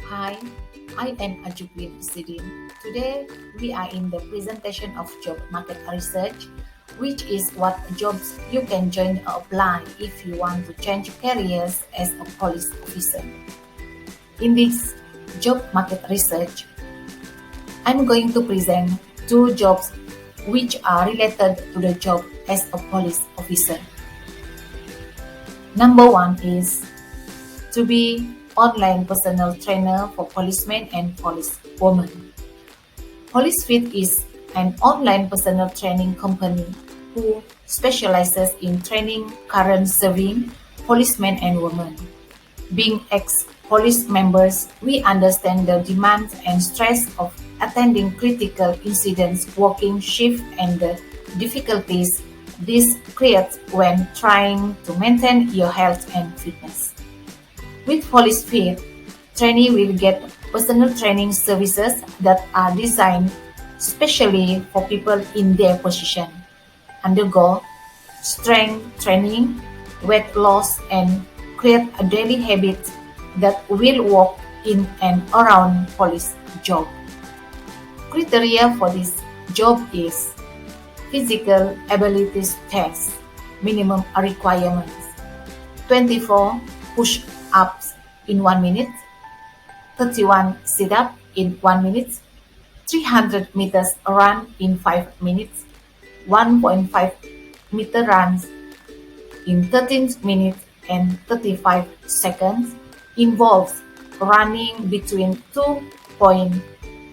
Hi, I am Ajublin Sidin. Today we are in the presentation of job market research, which is what jobs you can join or apply if you want to change careers as a police officer. In this job market research, I'm going to present two jobs which are related to the job as a police officer. Number one is to be online personal trainer for policemen and policewomen. PoliceFit is an online personal training company who specializes in training current serving policemen and women. Being ex-police members, we understand the demands and stress of attending critical incidents, working shift, and the difficulties this creates when trying to maintain your health and fitness. With PoliceFit, trainee will get personal training services that are designed specially for people in their position, undergo strength training, weight loss, and create a daily habit that will work in and around police job. Criteria for this job is physical abilities test, minimum requirements, 24 push-ups in 1 minute, 31 sit-ups in 1 minute, 300 meters run in 5 minutes, 1.5 meter runs in 13 minutes and 35 seconds, involves running between 2 points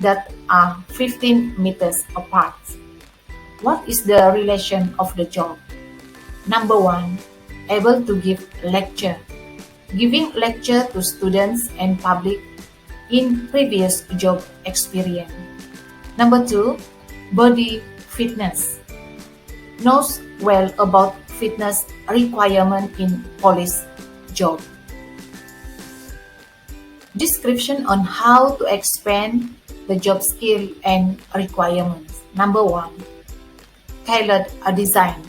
that are 15 meters apart. What is the relation of the job? Number one, able to give lecture. Giving lecture to students and public in previous job experience. Number two, body fitness. Knows well about fitness requirement in police job. Description on how to expand the job skill and requirements. Number one, tailored design.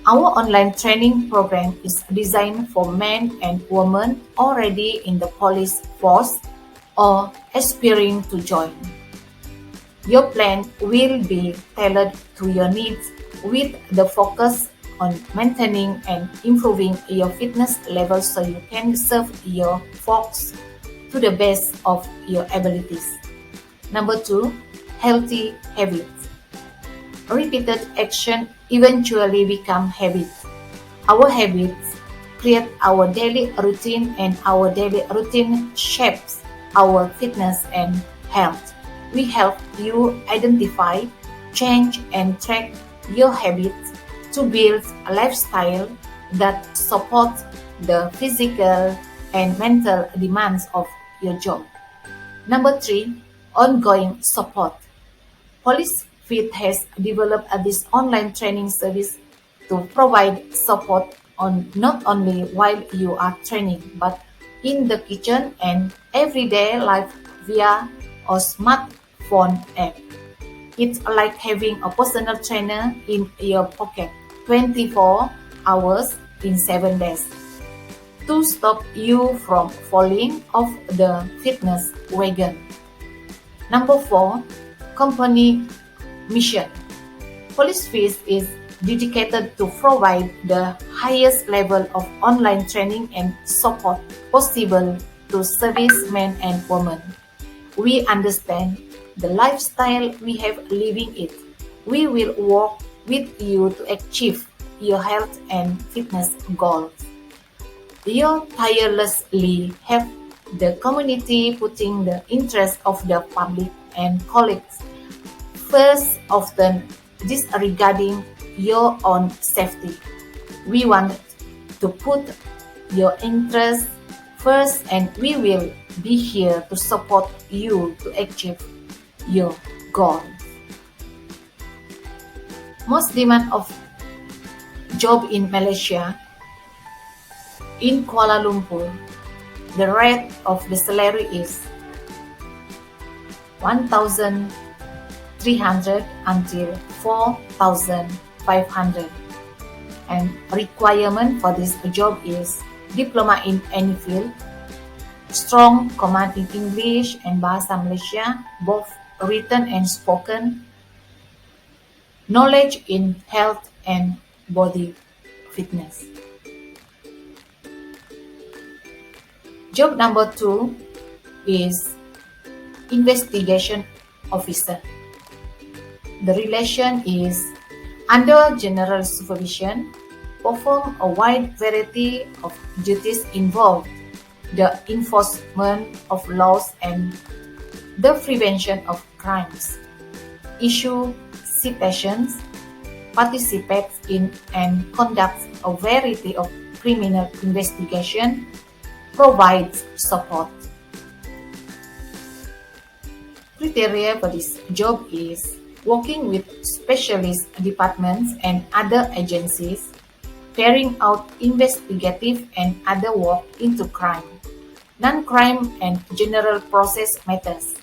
Our online training program is designed for men and women already in the police force or aspiring to join. Your plan will be tailored to your needs with the focus on maintaining and improving your fitness level so you can serve your folks to the best of your abilities. Number two, healthy habits. Repeated action eventually become habits. Our habits create our daily routine, and our daily routine shapes our fitness and health. We help you identify, change, and track your habits to build a lifestyle that supports the physical and mental demands of your job. Number three, ongoing support. PoliceFit has developed this online training service to provide support on not only while you are training, but in the kitchen and everyday life via a smartphone app. It's like having a personal trainer in your pocket 24 hours in 7 days to stop you from falling off the fitness wagon. Number four, company mission. PoliceFit is dedicated to provide the highest level of online training and support possible to servicemen and women. We understand the lifestyle we have living it. We will work with you to achieve your health and fitness goals. You tirelessly have the community putting the interest of the public and colleagues first, often disregarding your own safety. We want to put your interests first, and we will be here to support you to achieve your goals. Most demand of job in Malaysia. In Kuala Lumpur, the rate of the salary is 1,300 until 4,500, and requirement for this job is diploma in any field, strong command in English and Bahasa Malaysia, both written and spoken, knowledge in health and body fitness. Job number 2 is investigation officer. The relation is under general supervision, perform a wide variety of duties involved the enforcement of laws and the prevention of crimes, issue citations, participates in and conducts a variety of criminal investigation, provides support. Criteria for this job is working with specialist departments and other agencies, carrying out investigative and other work into crime, non-crime and general process matters,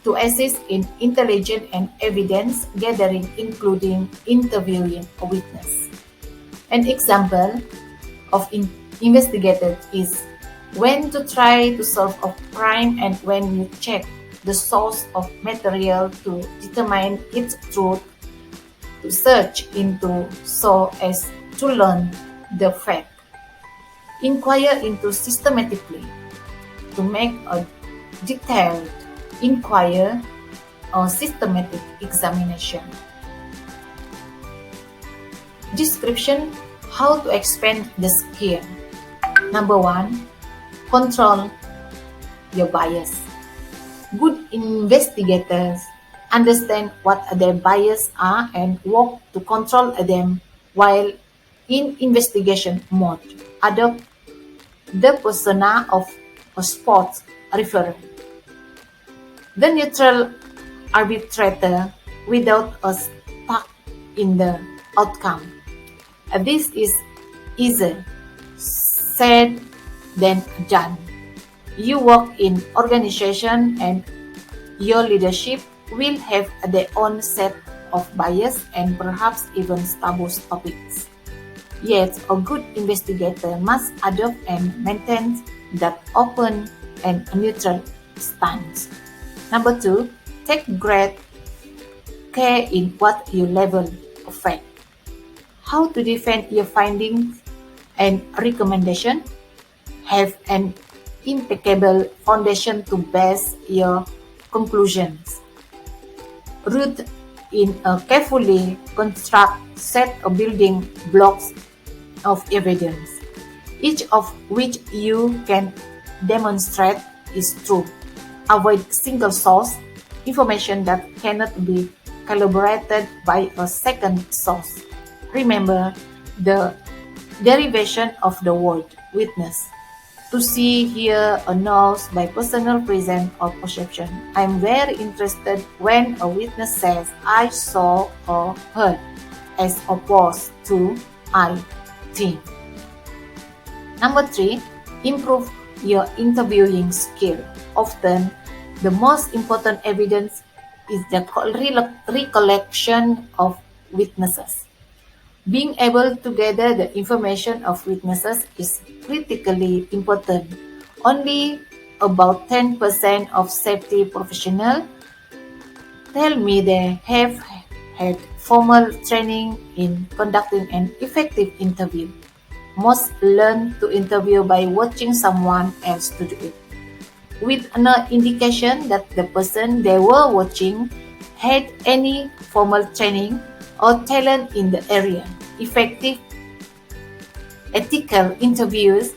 to assist in intelligence and evidence gathering including interviewing a witness. An example of investigated is when to try to solve a crime and when you check the source of material to determine its truth, to search into so as to learn the fact, inquire into systematically, to make a detailed inquiry or systematic examination. Description: how to expand the skill. Number 1, control your bias. Good investigators understand what their biases are and work to control them while in investigation mode. Adopt the persona of a sports referee, the neutral arbitrator without a stuck in the outcome. This is easier said than done. You work in organization and your leadership will have their own set of bias and perhaps even taboo topics. Yet, a good investigator must adopt and maintain that open and neutral stance. Number 2, take great care in what you label a fact. How to defend your findings and recommendation. Have an impeccable foundation to base your conclusions. Root in a carefully constructed set of building blocks of evidence, each of which you can demonstrate is true. Avoid single source information that cannot be corroborated by a second source. Remember the derivation of the word witness. To see, hear, or know by personal presence or perception. I'm very interested when a witness says, I saw or heard, as opposed to I think. Number 3, improve your interviewing skill. Often, the most important evidence is the recollection of witnesses. Being able to gather the information of witnesses is critically important. Only about 10% of safety professionals tell me they have had formal training in conducting an effective interview. Most learn to interview by watching someone else to do it, with no indication that the person they were watching had any formal training or talent in the area. Effective ethical interviews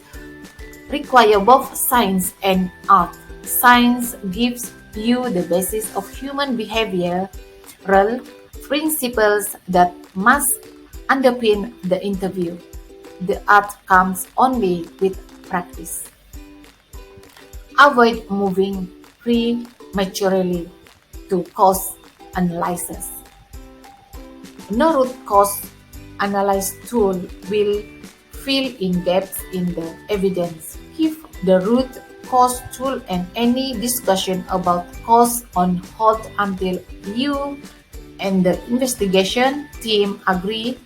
require both science and art. Science gives you the basis of human behavioral principles that must underpin the interview. The art comes only with practice. Avoid moving prematurely to cause analysis. No root cause analysis tool will fill in gaps in the evidence. Keep the root cause tool and any discussion about cause on hold until you and the investigation team agree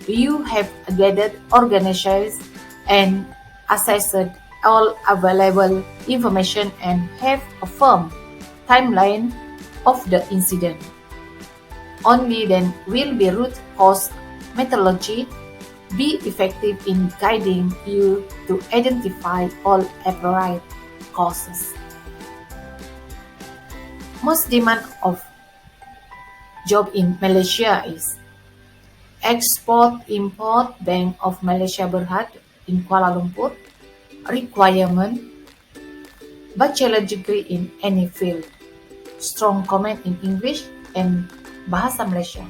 you have gathered, organized, and assessed all available information and have a firm timeline of the incident. Only then will the root cause methodology be effective in guiding you to identify all appropriate causes. Most demand of job in Malaysia is Export-Import Bank of Malaysia Berhad in Kuala Lumpur. Requirement: bachelor degree in any field, strong command in English and Bahasa Malaysia,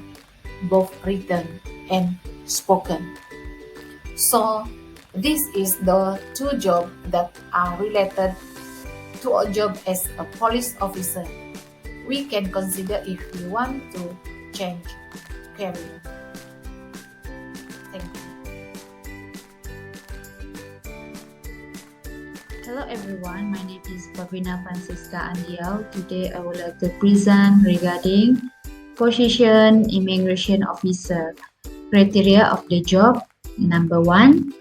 both written and spoken. So this is the two jobs that are related to a job as a police officer. We can consider if we want to change career. Thank you. Hello everyone, my name is Pavina Francisca Andiao. Today I would like to present regarding position immigration officer. Criteria of the job. Number 1,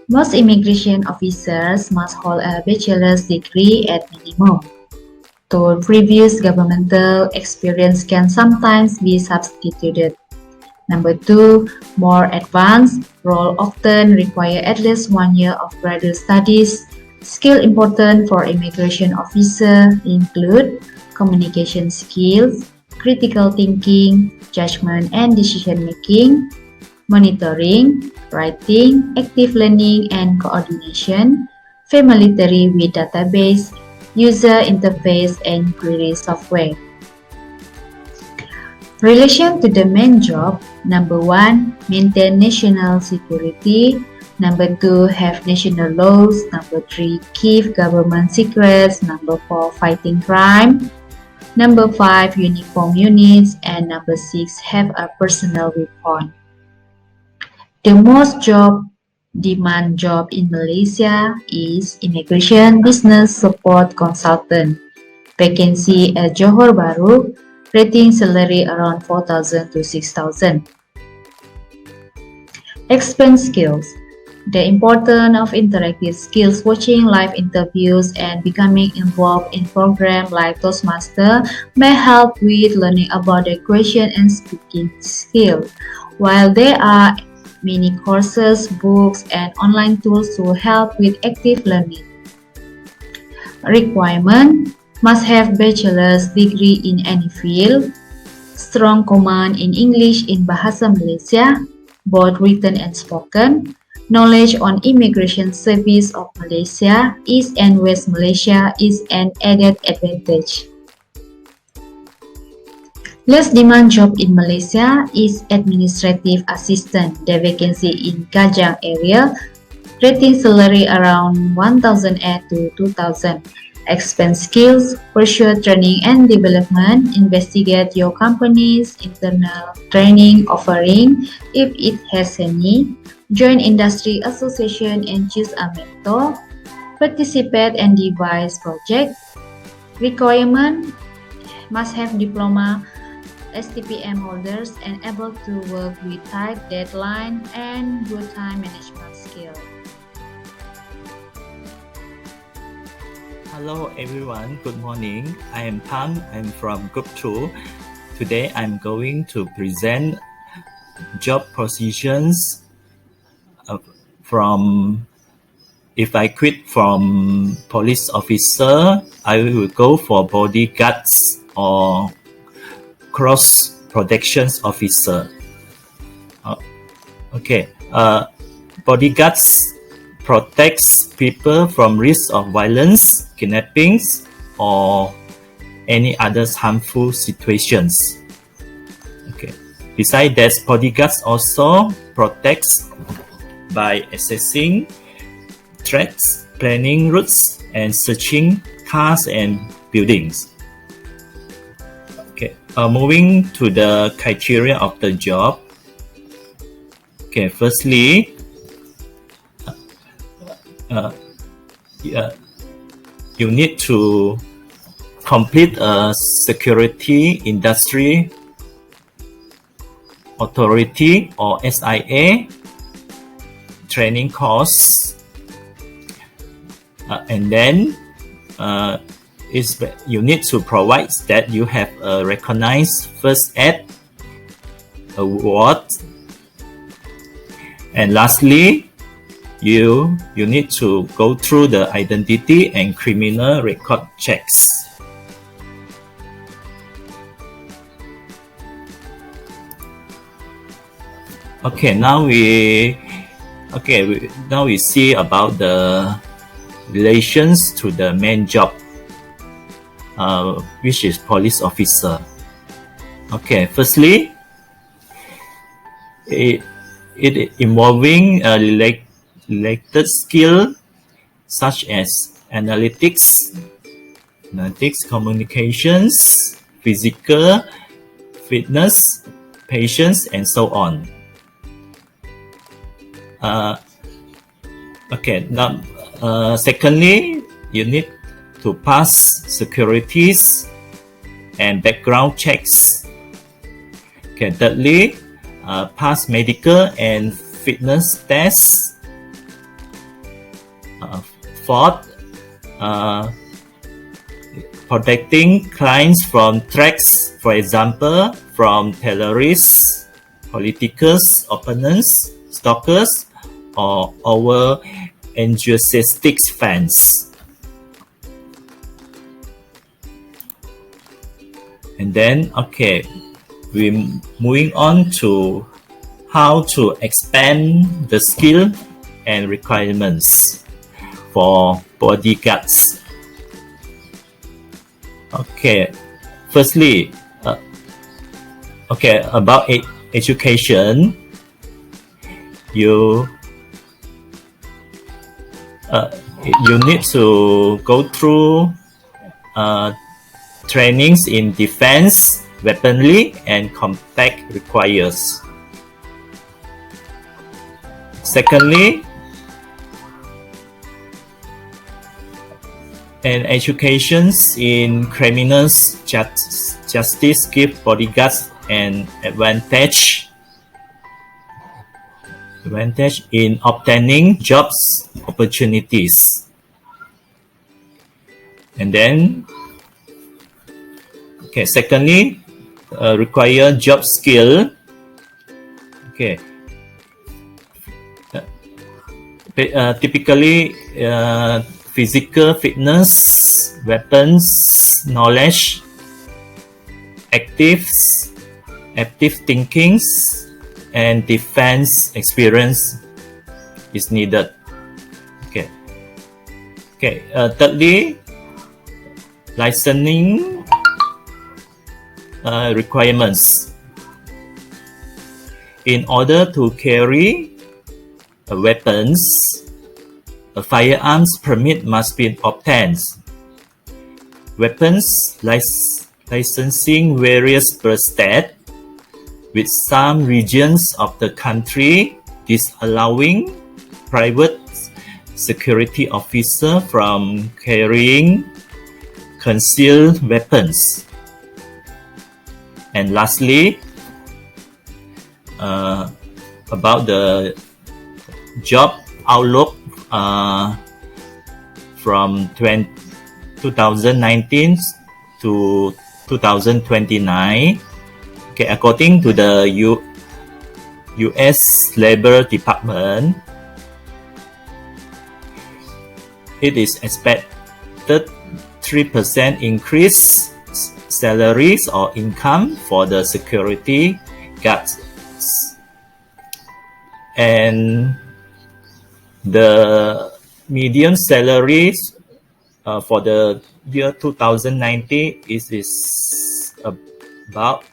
most immigration officers must hold a bachelor's degree at minimum. Though previous governmental experience can sometimes be substituted. Number 2, more advanced role often require at least 1 year of graduate studies. Skills important for immigration officer include communication skills, critical thinking, judgment and decision making, monitoring, writing, active learning and coordination, familiarity with database, user interface and query software. Relation to the main job. Number 1, maintain national security. Number 2, have national laws. Number 3, keep government secrets. Number 4, fighting crime. Number 5, uniform units. And number 6, have a personal weapon. The most demand job in Malaysia is immigration business support consultant. Vacancy at Johor Bahru. Rating salary around 4,000 to 6,000. Expense skills. The importance of interactive skills, watching live interviews and becoming involved in programs like Toastmaster may help with learning about the question and speaking skill. While there are many courses, books, and online tools to help with active learning. Requirement: must have bachelor's degree in any field, strong command in English in Bahasa Malaysia, both written and spoken, knowledge on immigration service of Malaysia, East and West Malaysia is an added advantage. Less demand job in Malaysia is administrative assistant. The vacancy in Kajang area, rating salary around 1,000 to 2,000. Expense skills, pursue training and development, investigate your company's internal training offering if it has any, join industry association and choose a mentor, participate and devise project. Requirement: must have diploma, STPM holders and able to work with tight deadline and good time management skill. Hello everyone, good morning. I am Pang, I'm from Group 2. Today I'm going to present job positions from, if I quit from police officer, I will go for bodyguards or cross protections officer. Bodyguards protects people from risk of violence, kidnappings, or any other harmful situations. Besides that, bodyguards also protects by assessing threats, planning routes, and searching cars and buildings. Moving to the criteria of the job. Firstly, you need to complete a security industry authority or SIA training course. and then you need to provide that you have a recognized first aid award, and lastly, you need to go through the identity and criminal record checks. Okay, now we see about the relations to the main job, which is police officer. Okay, firstly, it involving related skill such as analytics, communications, physical fitness, patience, and so on. Secondly, you need to pass securities and background checks. Okay, thirdly, pass medical and fitness tests. Fourth, protecting clients from threats, for example, from terrorists, political opponents, stalkers, or our enthusiastic fans. And then, we're moving on to how to expand the skill and requirements for bodyguards. Okay, firstly, about education, you need to go through trainings in defense, weaponry, and combat requires. Secondly, and educations in criminal justice give bodyguards an advantage in obtaining jobs opportunities. And then, secondly, require job skill. Typically, physical fitness, weapons knowledge, active thinking, and defense experience is needed. Thirdly, licensing requirements. In order to carry weapons, a firearms permit must be obtained. Weapons licensing varies per state, with some regions of the country disallowing private security officers from carrying concealed weapons. And lastly, about the job outlook from 2019 to 2029. According to the U.S. Labor Department, it is expected 3% increase salaries or income for the security guards, and the median salaries for the year 2019 is about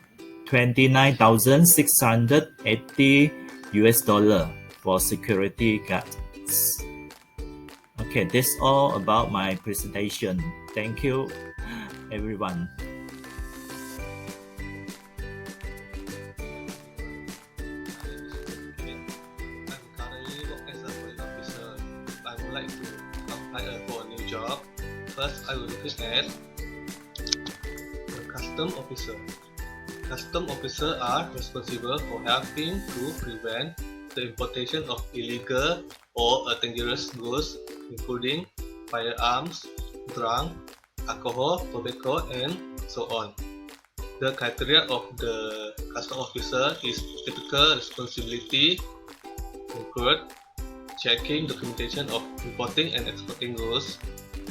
$29,680 for security guards. That's all about my presentation. Thank you, everyone. I would like to apply for a new job. First, I will look at the custom officer. Custom officers are responsible for helping to prevent the importation of illegal or dangerous goods, including firearms, drug, alcohol, tobacco, and so on. The criteria of the custom officer is typical responsibility include checking documentation of importing and exporting goods,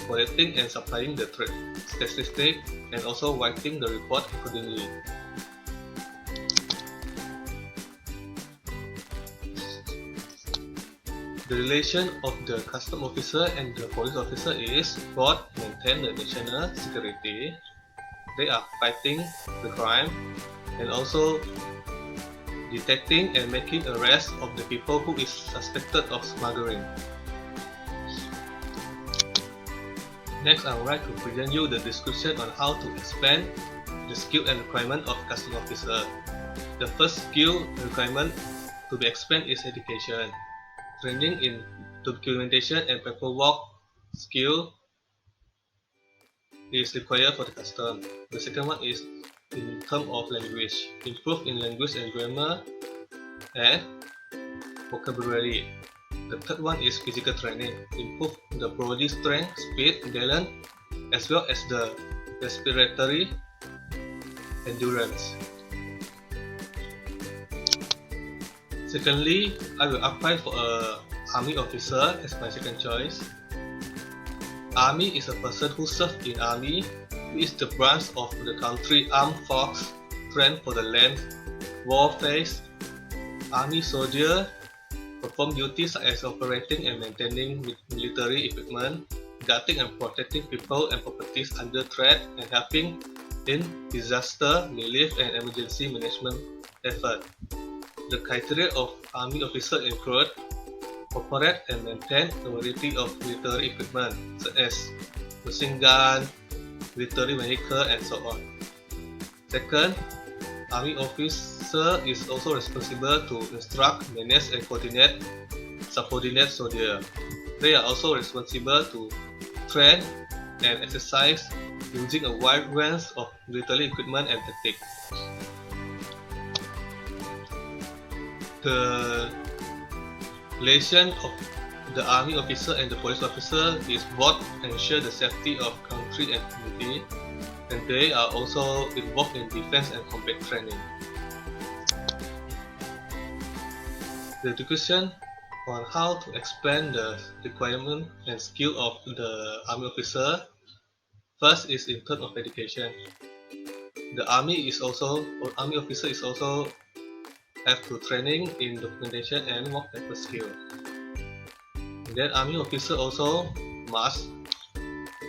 collecting and supplying the trade statistics, and also writing the report accordingly. The relation of the custom officer and the police officer is both maintain the national security, they are fighting the crime, and also detecting and making arrests of the people who is suspected of smuggling. Next, I would like to present you the description on how to expand the skill and requirement of custom officer. The first skill requirement to be expanded is education. Training in documentation and paperwork skill is required for the custom. The second one is in terms of language. Improve in language and grammar and vocabulary. The third one is physical training. Improve the body strength, speed, balance, as well as the respiratory endurance. Secondly, I will apply for a army officer as my second choice. Army is a person who serves in army, who is the branch of the country armed force trained for the land warfare. Army soldier perform duties such as operating and maintaining military equipment, guarding and protecting people and properties under threat, and helping in disaster, relief, and emergency management effort. The criteria of army officer include operate and maintain a variety of military equipment such as machine gun, military vehicle, and so on. Second, army officer is also responsible to instruct, manage, and coordinate subordinate soldiers. They are also responsible to train and exercise using a wide range of military equipment and tactics. The relation of the army officer and the police officer is both ensure the safety of country and community, and they are also involved in defense and combat training. The discussion on how to expand the requirement and skill of the army officer. First is in terms of education. The army officer is also have to training in documentation and work paper skill. Then army officer also must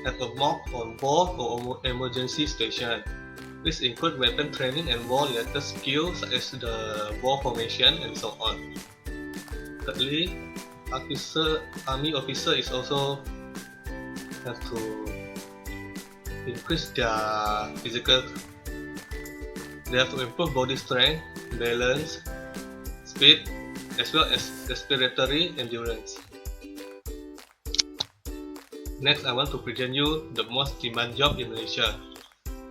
have a mock on war or emergency situation. This includes weapon training and war-related skills such as the war formation and so on. Thirdly, army officer is also have to increase their physical. They have to improve body strength, balance, speed, as well as respiratory endurance. Next, I want to present you the most demand job in Malaysia.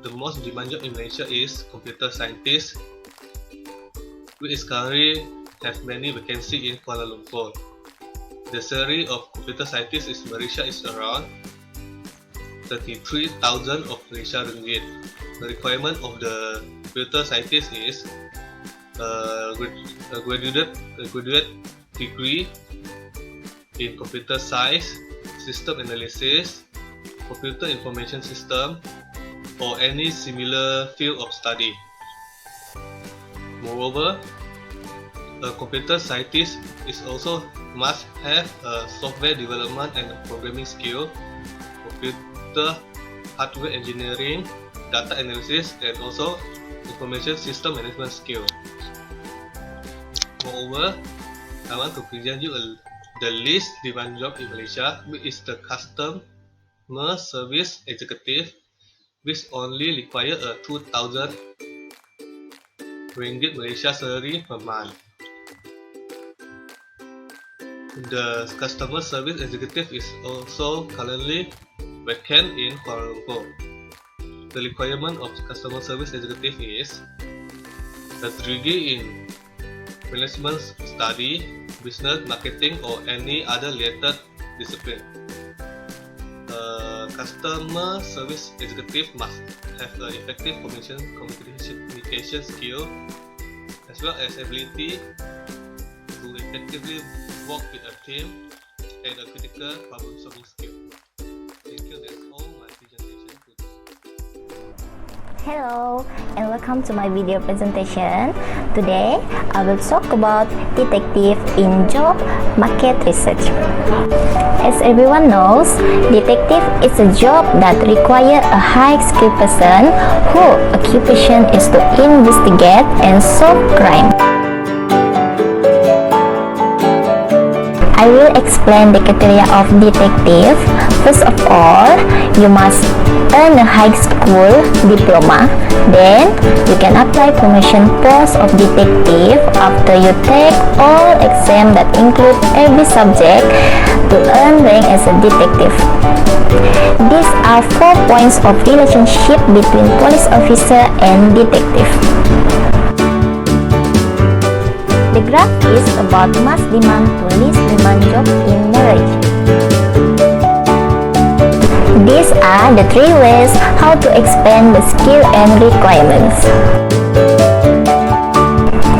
The most demand job in Malaysia is computer scientist, which is currently have many vacancies in Kuala Lumpur. The salary of computer scientist in Malaysia is around 33,000 of Malaysia ringgit. The requirement of the computer scientist is a graduate degree in computer science, system analysis, computer information system, or any similar field of study. Moreover, a computer scientist is also must have a software development and programming skill, computer hardware engineering, data analysis, and also information system management skill. Moreover, I want to present you the least demand job in Malaysia, which is the customer service executive, which only require a 2,000 ringgit Malaysia salary per month. The customer service executive is also currently vacant in Kuala Lumpur. The requirement of customer service executive is a degree in management study, business, marketing, or any other related discipline. customer service executive must have an effective communication skill as well as ability to effectively work with a team and a critical problem-solving skill. Thank you. That's all my presentation today. Hello and welcome to my video presentation. Today I will talk about detective in job market research. As everyone knows, detective is a job that requires a high skilled person whose occupation is to investigate and solve crime. I will explain the criteria of detective. First of all, you must earn a high school diploma. Then, you can apply promotion post of detective after you take all exams that include every subject to earn rank as a detective. These are 4 points of relationship between police officer and detective. The graph is about mass demand to least demand job in marriage. These are the 3 ways how to expand the skill and requirements.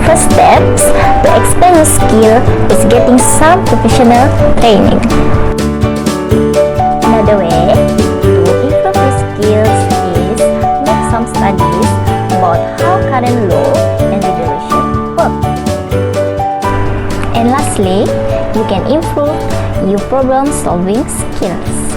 First steps to expand your skill is getting some professional training. Another way to improve your skills is make some studies about how current law and regulation work. And lastly, you can improve your problem-solving skills.